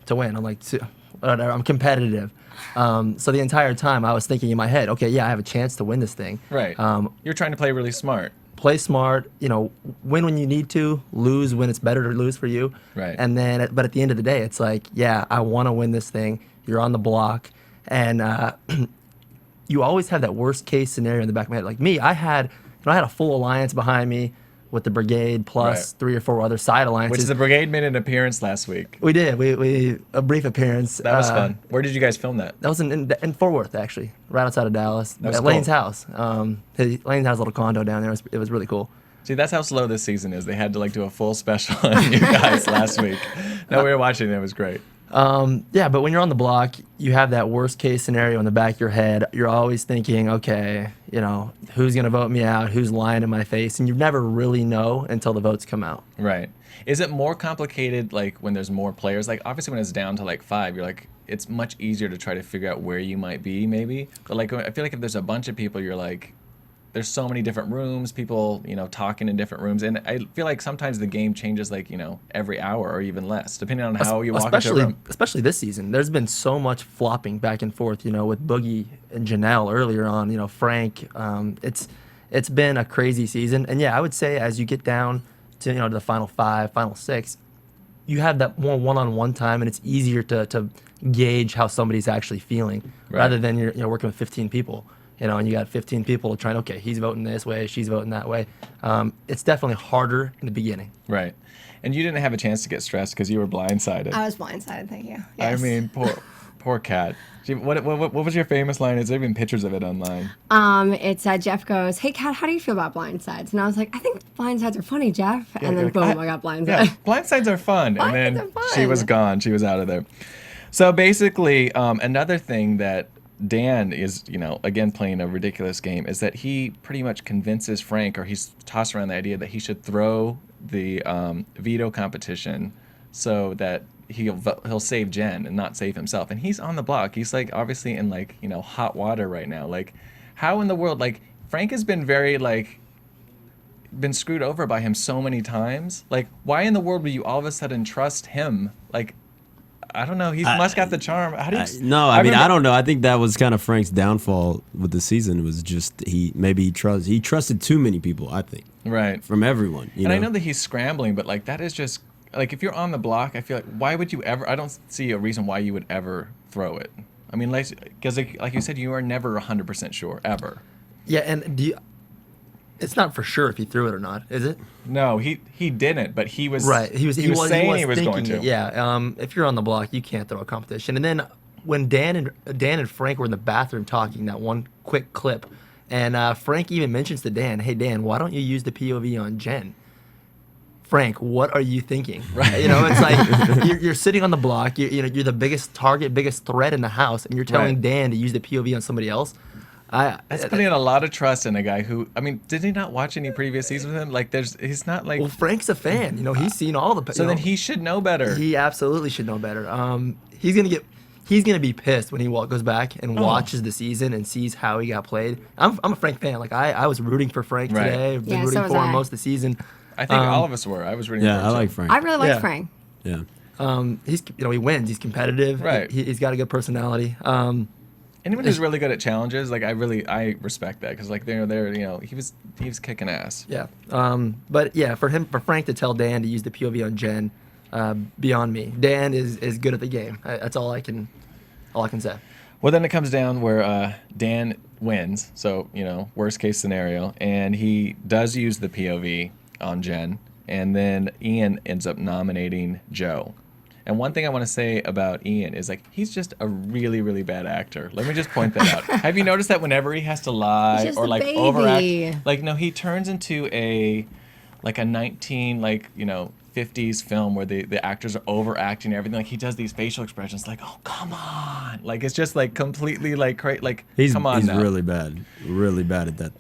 to win. I'm competitive. So the entire time I was thinking in my head, okay, yeah, I have a chance to win this thing. Right. You're trying to play really smart. Play smart, you know, win when you need to, lose when it's better to lose for you. Right. And then, but at the end of the day, it's like, yeah, I want to win this thing. You're on the block, and you always have that worst case scenario in the back of my head. Like me, I had a full alliance behind me with the brigade plus 3 or 4 other side alliances. Which the brigade made an appearance last week. We did. We a brief appearance. That was fun. Where did you guys film that? That was in Fort Worth, actually, right outside of Dallas, That was at Lane's cool. house. Lane has a little condo down there. It was really cool. See, that's how slow this season is. They had to like do a full special on you guys last week. No, we were watching it. It was great. Yeah, but when you're on the block, you have that worst case scenario in the back of your head. You're always thinking, okay, you know, who's going to vote me out? Who's lying in my face? And you never really know until the votes come out. Right. Is it more complicated like when there's more players? Like obviously when it's down to like 5, you're like, it's much easier to try to figure out where you might be maybe. But like I feel like if there's a bunch of people, you're like, there's so many different rooms, people, you know, talking in different rooms. And I feel like sometimes the game changes like, you know, every hour or even less, depending on how you walk into a room. Especially this season. There's been so much flopping back and forth, you know, with Boogie and Janelle earlier on, you know, Frank. It's been a crazy season. And yeah, I would say as you get down to, you know, to the final 5, final 6, you have that more one-on-one time, and it's easier to gauge how somebody's actually feeling rather than you're working with 15 people. You know, and you got 15 people trying, okay, he's voting this way, she's voting that way. It's definitely harder in the beginning. Right. And you didn't have a chance to get stressed because you were blindsided. I was blindsided, thank you. I Yes. mean, poor Kat. What was your famous line? Is there even pictures of it online? It's Jeff goes, hey, Kat, how do you feel about blindsides? And I was like, I think blindsides are funny, Jeff. And then boom, I got blindsided. Yeah, blindsides are fun. And then Blindsides are fun. she was gone. She was out of there. So basically, another thing that Dan is, you know, again playing a ridiculous game, is that he pretty much convinces Frank, or he's tossed around the idea that he should throw the veto competition so that he'll save Jen and not save himself. And he's on the block. He's like obviously in like, you know, hot water right now. Like, how in the world? Like, Frank has been very like been screwed over by him so many times. Like, why in the world would you all of a sudden trust him? Like, I don't know. He must got the charm. How do you? No, I mean, I don't know. I think that was kind of Frank's downfall with the season. Was just he trusted too many people. I think. Right. From everyone. You and know? I know that he's scrambling, but like that is just like if you're on the block, I feel like why would you ever? I don't see a reason why you would ever throw it. I mean, because like you said, you are never 100% sure ever. Yeah, and it's not for sure if he threw it or not, is it? No, he didn't, but he was right. He was saying he was thinking going to. it, yeah. If you're on the block, you can't throw a competition. And then when Dan and Frank were in the bathroom talking, that one quick clip, And Frank even mentions to Dan, "Hey Dan, why don't you use the POV on Jen?" Frank, what are you thinking? Right? You know, it's like you're sitting on the block. You're the biggest target, biggest threat in the house, and you're telling Dan to use the POV on somebody else. That's putting in a lot of trust in a guy who, I mean, did he not watch any previous seasons with him? Like, he's not like. Well, Frank's a fan. You know, he's seen all the. So then he should know better. He absolutely should know better. He's gonna be pissed when he goes back and watches the season and sees how he got played. I'm a Frank fan. Like I was rooting for Frank today. I've been rooting for him most of the season. I think all of us were. I was rooting for him. Yeah, I like Frank. I really like Frank. Yeah. He wins. He's competitive. Right. He's got a good personality. Anyone who's really good at challenges, like I respect that because like he was kicking ass. Yeah. But yeah, for Frank to tell Dan to use the POV on Jen, beyond me. Dan is good at the game. That's all I can say. Well, then it comes down where Dan wins. So worst case scenario, and he does use the POV on Jen, and then Ian ends up nominating Joe. And one thing I want to say about Ian is like he's just a really, really bad actor. Let me just point that out. Have you noticed that whenever he has to lie or like overact, like he turns into a 50s film where the actors are overacting everything. Like he does these facial expressions like, "Oh, come on!" Like it's just like completely like crazy. Like come on, he's now. really bad at that.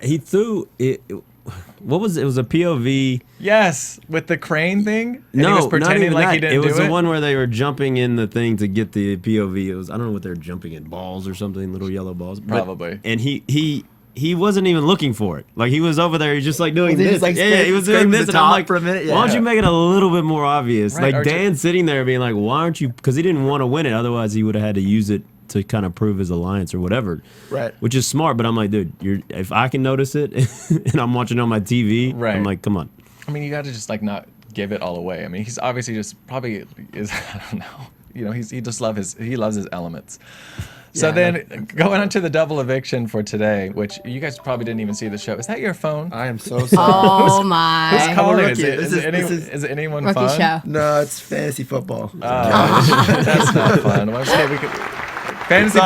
He threw it. What was it? It was a POV. Yes, with the crane thing. And No, he was pretending like he didn't do it. It was the one where they were jumping in the thing to get the POV. It was I don't know what they were jumping in, balls or something, little yellow balls. Probably. And he wasn't even looking for it. Like he was over there, he's just like doing this. Like, he was doing this, and I'm like, for a minute. Yeah. why don't you make it a little bit more obvious? Right, like Dan's sitting there being like, why aren't you? Because he didn't want to win it. Otherwise, he would have had to use it to kind of prove his alliance or whatever. Right. Which is smart, but I'm like, dude, if I can notice it and I'm watching on my TV, I'm like, come on. I mean, you got to just like not give it all away. I mean, he's obviously just probably is. I don't know. He just loves his elements. So then, going on to the double eviction for today, which you guys probably didn't even see the show. Is that your phone? I am so sorry. Oh my! Who's calling it? This Is it anyone rookie fun? show. No, it's fantasy football. That's not fun. Fantasy football. There we go. Fantasy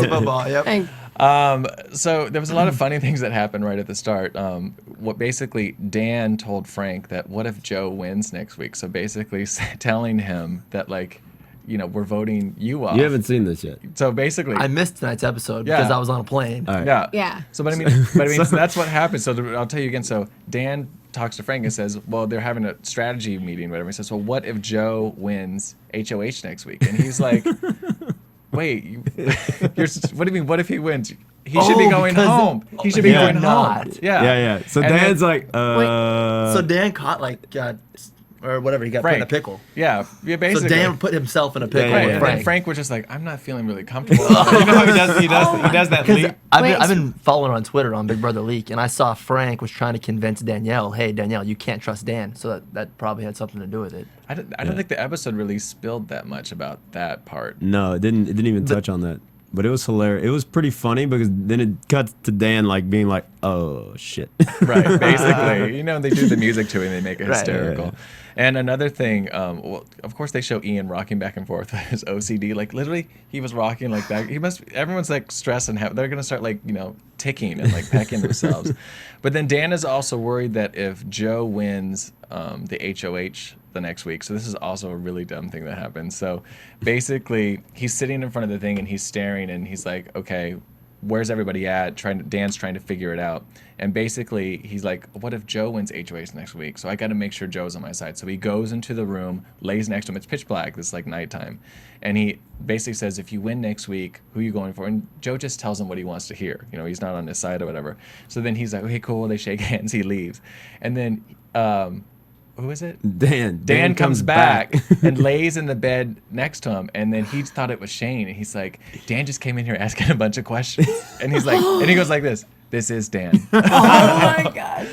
football. Yep. So there was a lot of funny things that happened right at the start. What basically Dan told Frank that what if Joe wins next week? So basically telling him that like, we're voting you off. You haven't seen this yet. So basically, I missed tonight's episode because I was on a plane. All right. Yeah. So but I mean, so that's what happened. So I'll tell you again. So Dan talks to Frank and says, well, they're having a strategy meeting, whatever. He says, well, what if Joe wins HOH next week? And he's like, wait, what do you mean? What if he wins? He should be going home. He should be going home. Yeah. So and Dan's then, like, so Dan caught or whatever, he got put in a pickle. Yeah, basically. So Dan put himself in a pickle. Right. With Frank. And Frank was just like, I'm not feeling really comfortable. You know how he does that leap? I've been following on Twitter on Big Brother Leak, and I saw Frank was trying to convince Danielle, hey, Danielle, you can't trust Dan. So that probably had something to do with it. I don't think the episode really spilled that much about that part. No, it didn't even touch on that. But it was hilarious. It was pretty funny because then it cuts to Dan like being like, "Oh shit!" Right, basically. They do the music to it and they make it hysterical. Right. And another thing, well, of course they show Ian rocking back and forth with his OCD. Like literally, he was rocking like that. Everyone's like stressed and they're gonna start like ticking and like pecking themselves. But then Dan is also worried that if Joe wins the HOH the next week, so this is also a really dumb thing that happens. So basically, he's sitting in front of the thing and he's staring and he's like, okay, where's everybody at? Dan's trying to figure it out. And basically, he's like, what if Joe wins HOH next week? So I got to make sure Joe's on my side. So he goes into the room, lays next to him. It's pitch black. It's like nighttime. And he basically says, if you win next week, who are you going for? And Joe just tells him what he wants to hear. He's not on his side or whatever. So then he's like, okay, cool. They shake hands. He leaves. And then, who is it? Dan comes back and lays in the bed next to him, and then he thought it was Shane, and he's like, Dan just came in here asking a bunch of questions, and he's like, and he goes like this is Dan. Oh my god.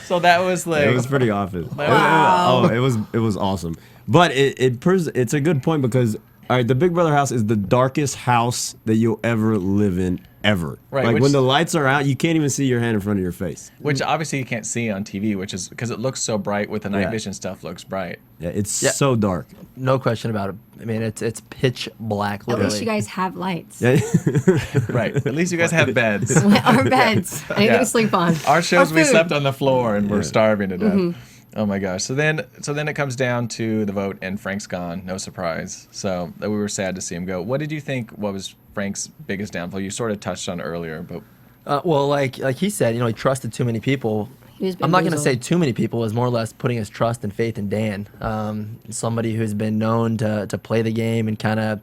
So that was like, it was pretty awesome. Wow. It was awesome. But it's a good point because all right, the Big Brother house is the darkest house that you'll ever live in ever. Right, Like which- when the lights are out, you can't even see your hand in front of your face. Which obviously you can't see on TV, which is because it looks so bright with the night Yeah. vision stuff. Looks bright. Yeah, it's so dark. No question about it. I mean, it's pitch black. At Literally. least you guys have lights. Yeah. Right. At least you guys have beds. Our beds. Anything Yeah. to sleep on. Our shows Or we food. slept on the floor and we're starving to death. Oh my gosh. So then it comes down to the vote and Frank's gone. No surprise. So we were sad to see him go. What did you think? What was Frank's biggest downfall? You sort of touched on it earlier, but Well, like he said, he trusted too many people. He was I'm not going to bamboozled. say too many people. It was more or less putting his trust and faith in Dan, somebody who's been known to play the game and kind of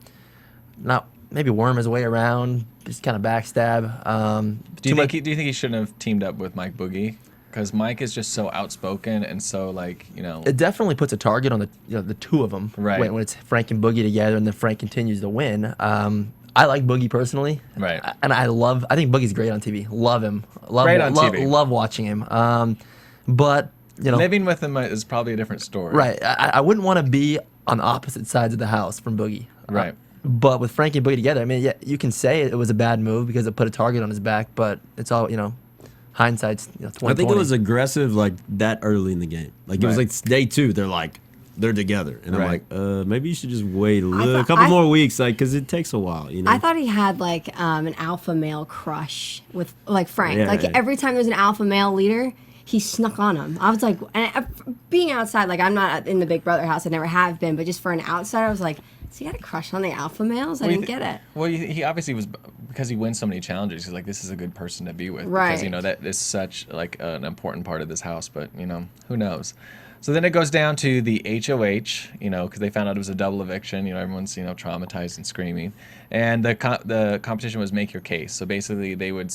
not maybe worm his way around, just kind of backstab. do you think he shouldn't have teamed up with Mike Boogie? Because Mike is just so outspoken and so It definitely puts a target on the two of them. Right. When it's Frank and Boogie together, and then Frank continues to win. I like Boogie personally. Right. And I think Boogie's great on TV. Love him. Great on TV. Love watching him. But living with him is probably a different story. right. I wouldn't want to be on opposite sides of the house from Boogie. Right. But with Frank and Boogie together, I mean, yeah, you can say it was a bad move because it put a target on his back. But it's all hindsight's 2020. I think it was aggressive like that early in the game. Like it was Right. like day 2. They're together, and Right. I'm like, maybe you should just wait a thought- couple more weeks, because it takes a while. I thought he had an alpha male crush with Frank. Yeah, yeah. Every time there's an alpha male leader, he snuck on him. I was like, being outside, I'm not in the Big Brother house. I never have been, but just for an outsider, I was like, has he got a crush on the alpha males? I didn't get it. Well, he obviously was, because he wins so many challenges. He's like, this is a good person to be with, Right. because that is such an important part of this house. But who knows? So then it goes down to the HOH, because they found out it was a double eviction. Everyone's traumatized and screaming, and the competition was make your case. So basically, they would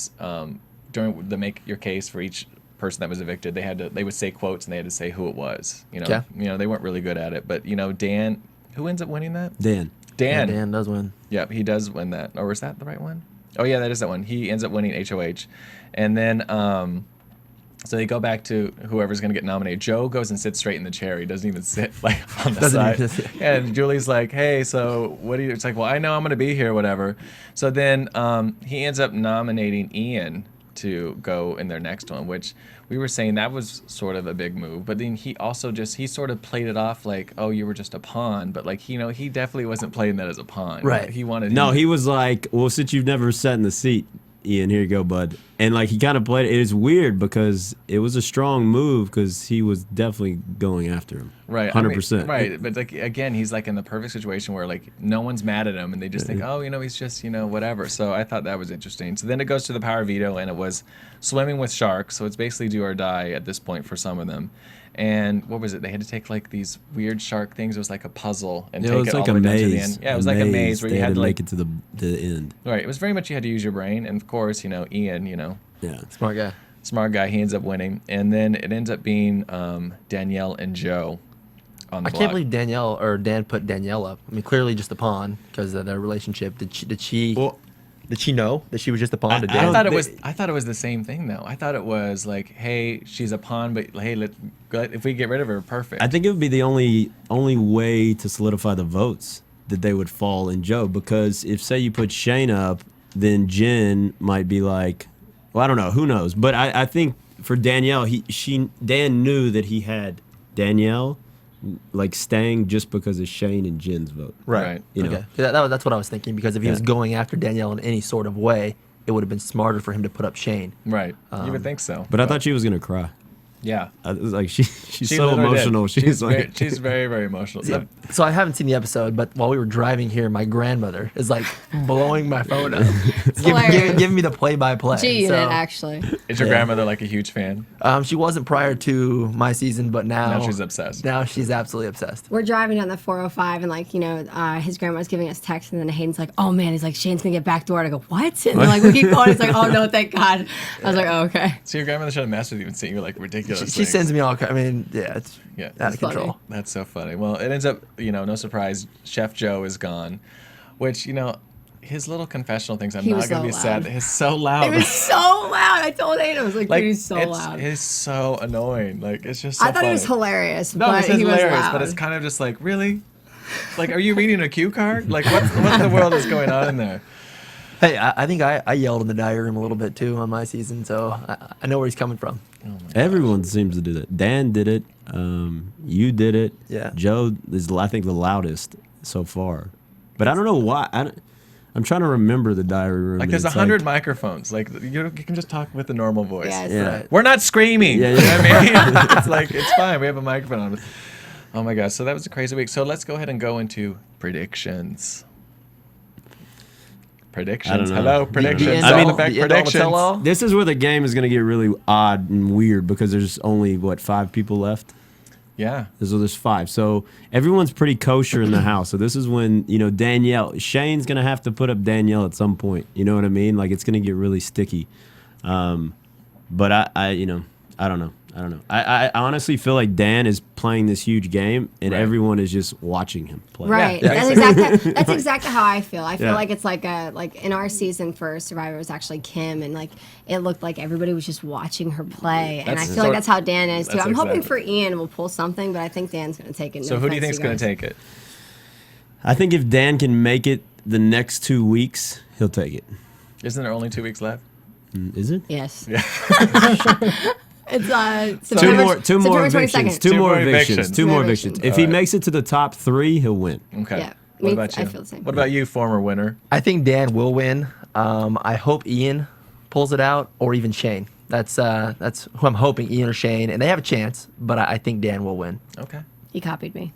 during the make your case for each person that was evicted, they would say quotes and they had to say who it was. Yeah. They weren't really good at it, but Dan, who ends up winning that? Dan. Yeah, Dan does win. Yep, he does win that. Or is that the right one? Oh yeah, that is that one. He ends up winning HOH, and then so they go back to whoever's gonna get nominated. Joe goes and sits straight in the chair. He doesn't even sit on the Doesn't side. even sit. And Julie's like, "Hey, so what do you?" It's like, "Well, I know I'm gonna be here, whatever." So then he ends up nominating Ian to go in their next one, which we were saying that was sort of a big move. But then he also he sort of played it off like, "Oh, you were just a pawn," but he definitely wasn't playing that as a pawn. Right. He wanted. No, he was like, well, since you've never sat in the seat, Ian, here you go, bud. And he kind of played it. It is weird because it was a strong move because he was definitely going after him. Right, 100%. Right, but again, he's in the perfect situation where no one's mad at him, and they just think, oh, he's just whatever. So I thought that was interesting. So then it goes to the Power of Veto, and it was swimming with sharks. So it's basically do or die at this point for some of them. And what was it? They had to take these weird shark things. It was like a puzzle and Yeah, take it was it like all a the way down to the maze. end. Yeah, it was like a maze where they you had to make it to the end. Right, it was very much you had to use your brain, and of course, Ian, Yeah. Smart guy. he ends up winning, and then it ends up being Danielle and Joe on the I block. can't believe Dan put Danielle up. I mean, clearly just a pawn because of their relationship. Did she know that she was just a pawn to Dan? I thought it was the same thing though. I thought it was like, hey, she's a pawn, but hey, if we get rid of her, perfect. I think it would be the only way to solidify the votes that they would fall in Joe, because if, say, you put Shane up, then Jen might be like, well, I don't know, who knows? But I think for Danielle, Dan knew that he had Danielle staying just because of Shane and Jen's vote. Right. Okay. That's what I was thinking, because if he was going after Danielle in any sort of way, it would have been smarter for him to put up Shane. Right. You would think so. But I thought she was gonna cry. Yeah. It was like she's She so literally emotional. did. She's like she's very, very emotional. So I haven't seen the episode, but while we were driving here, my grandmother is blowing my phone up, giving me the play-by-play. G So, actually. Is your grandmother a huge fan? she wasn't prior to my season, but now Now she's obsessed. Now she's absolutely obsessed. We're driving down the 405, and his grandma's giving us texts, and then Hayden's like, "Oh man," he's like, "Shane's gonna get backdoored." I go, "What?" And they're like, "We keep going." He's like, "Oh no, thank God." I was like, "Oh okay." So your grandmother should have messed with you and sent you ridiculous. She sends me all. I mean, it's out of control. funny. That's so funny. Well, it ends up, no surprise, Chef Joe is gone, which, his little confessional things, I'm He not was going to so be sad. loud. It's so loud. It was so loud. I told Hayden, I was like, "Dude, he's so loud." It's so annoying. It's just so I thought funny. he was hilarious, No, but it's he was hilarious, loud. but it's kind of just really? Are you reading a cue card? What in the world is going on in there? Hey, I think I yelled in the diary room a little bit too on my season, so I know where he's coming from. Everyone seems to do that. Dan did it. You did it. Yeah. Joe is, I think, the loudest so far. But I don't know why. I'm trying to remember the diary room. Like there's 100 microphones. Like you can just talk with a normal voice. Yes. Yeah. Right. We're not screaming. Yeah, You know what I mean? It's like it's fine. We have a microphone on. Oh my gosh. So that was a crazy week. So let's go ahead and go into predictions. Predictions. know. Hello, predictions. I mean, Sound effect the end all, the predictions. tell-all? This is where the game is going to get really odd and weird because there's only, 5 people left? Yeah. So there's 5. So everyone's pretty kosher in the house. So this is when, Danielle, Shane's going to have to put up Danielle at some point. You know what I mean? Like, it's going to get really sticky. But I don't know. I honestly feel like Dan is playing this huge game, and everyone is just watching him play. Right. Yeah. That's exactly how I feel. I feel Yeah. like it's like in our season for Survivor it was actually Kim, and like it looked like everybody was just watching her play, and I That's feel sort- like that's how Dan is too. that's I'm hoping exactly- for Ian will pull something, but I think Dan's going to take it. So No who do you offense think's going guys. to take it? I think if Dan can make it the next 2 weeks, he'll take it. Isn't there only 2 weeks left? Is it? Yes. Yeah. It's Two September, more September evictions. 22nd. Two more evictions. evictions. Two more evictions. If he Alright. makes it to the top 3, he'll win. Okay. Yeah. What about you? I feel the same. What about you, former winner? I think Dan will win. I hope Ian pulls it out, or even Shane. That's who I'm hoping, Ian or Shane, and they have a chance. But I think Dan will win. Okay. He copied me.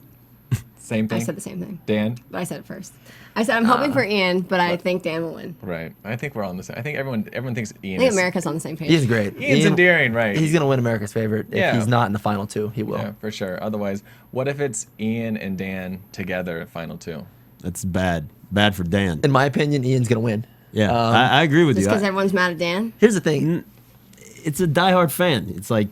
Same thing. I said the same thing, Dan? but I said it first. I said I'm hoping for Ian, but I think Dan will win. Right. I think we're on the same. I think everyone thinks Ian I think is. America's on the same page. Ian's great. Ian's endearing, right? He's gonna win America's favorite. Yeah. If he's not in the final 2, he will. Yeah, for sure. Otherwise, what if it's Ian and Dan together at final 2? That's bad. Bad for Dan. In my opinion, Ian's gonna win. Yeah, I agree with Just you. because everyone's mad at Dan. Here's the thing. It's a diehard fan. It's like,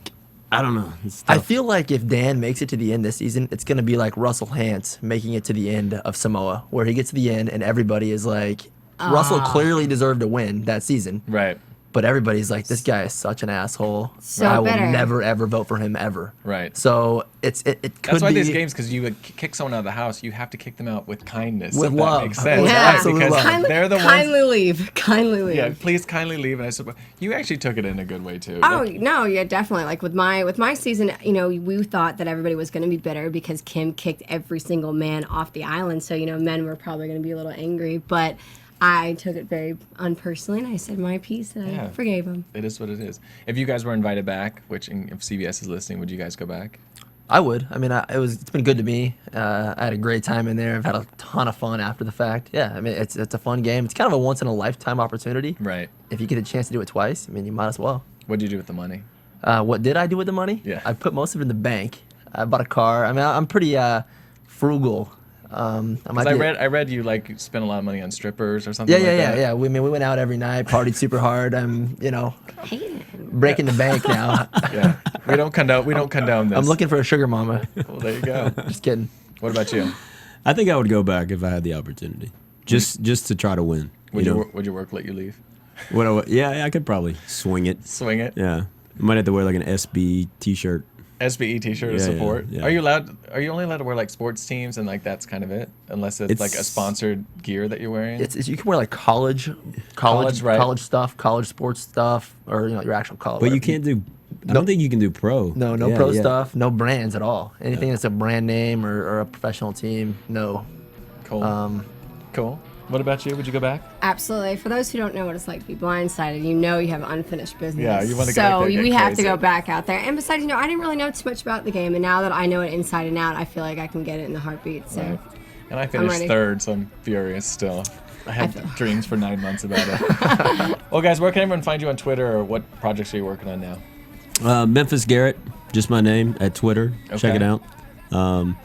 I don't know. It's I tough. feel like if Dan makes it to the end this season, it's going to be like Russell Hantz making it to the end of Samoa, where he gets to the end and everybody is like, Russell clearly deserved to win that season. Right. But everybody's like, this guy is such an asshole. So I will bitter. never, ever vote for him ever. Right. So it could That's why be. these games, because you would kick someone out of the house, you have to kick them out with kindness. With if love. That makes sense. With Yeah. absolute Because love. they're the ones. Kindly leave. Kindly leave. Yeah, please kindly leave. And I suppose you actually took it in a good way too. Oh no, yeah, definitely. Like with my season, we thought that everybody was going to be bitter because Kim kicked every single man off the island. So men were probably going to be a little angry, but I took it very unpersonally, and I said my piece, and I forgave him. It is what it is. If you guys were invited back, which if CBS is listening, would you guys go back? I would. I mean, it's been good to me. I had a great time in there. I've had a ton of fun after the fact. Yeah, I mean, it's a fun game. It's kind of a once in a lifetime opportunity. Right. If you get a chance to do it twice, I mean, you might as well. What did you do with the money? What did I do with the money? Yeah. I put most of it in the bank. I bought a car. I mean, I'm pretty frugal. I read you spent a lot of money on strippers or something. Yeah. We went out every night, partied super hard. I'm breaking the bank now. Yeah. We don't condone this. I'm looking for a sugar mama. Well, there you go. Just kidding. What about you? I think I would go back if I had the opportunity, just to try to win. Would your work let you leave? Yeah, I could probably swing it. Swing it. Yeah, I might have to wear like an SB T-shirt. SBE T-shirt of Yeah, support. yeah. Are you only allowed to wear sports teams and that's kind of it, unless it's like a sponsored gear that you're wearing? You can wear like college right. college stuff, college sports stuff, or your actual college. But you can't do. I don't think you can do pro. No pro stuff, no brands at all. Anything that's a brand name or a professional team, no. Cool. Cool. What about you? Would you go back? Absolutely. For those who don't know what it's like to be blindsided, you have unfinished business. Yeah, you want to go So back there, we get have to crazy. go back out there. And besides, I didn't really know too much about the game, and now that I know it inside and out, I feel like I can get it in a heartbeat. So. Right. And I finished ready. third, so I'm furious still. I had dreams for 9 months about it. Well, guys, where can everyone find you on Twitter, or what projects are you working on now? Memphis Garrett, just my name at Twitter. Okay. Check it out. I'm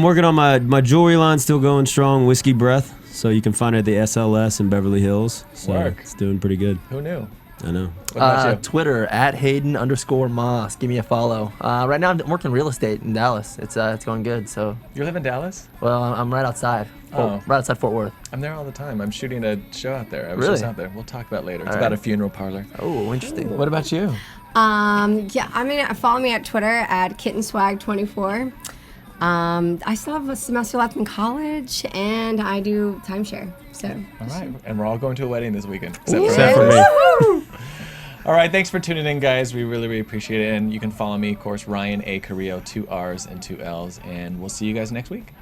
working on my jewelry line, still going strong. Whiskey Breath. So you can find it at the SLS in Beverly Hills. So Work. it's doing pretty good. Who knew? I know. What about you? Twitter at Hayden_Moss. Give me a follow. Right now I'm working real estate in Dallas. It's going good. So You live in Dallas? well, I'm right outside. Oh. Right outside Fort Worth. I'm there all the time. I'm shooting a show out there. I was Really? just out there. We'll talk about it later. It's All about right. a funeral parlor. Oh, interesting. What about you? Follow me at Twitter at KittenSwag24. I still have a semester left in college, and I do timeshare. So. All right, and we're all going to a wedding this weekend, Except for me. All right, thanks for tuning in, guys. We really, really appreciate it. And you can follow me, of course, Ryan A. Carrillo, 2 R's and 2 L's. And we'll see you guys next week.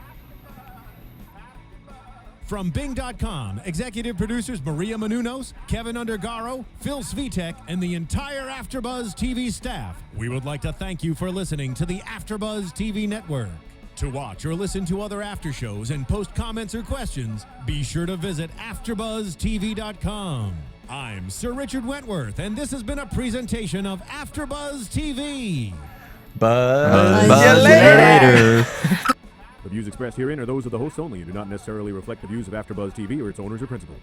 From Bing.com, executive producers Maria Menounos, Kevin Undergaro, Phil Svitek, and the entire AfterBuzz TV staff, we would like to thank you for listening to the AfterBuzz TV network. To watch or listen to other after shows and post comments or questions, be sure to visit AfterBuzzTV.com. I'm Sir Richard Wentworth, and this has been a presentation of AfterBuzz TV. Buzz you later. The views expressed herein are those of the hosts only and do not necessarily reflect the views of AfterBuzz TV or its owners or principals.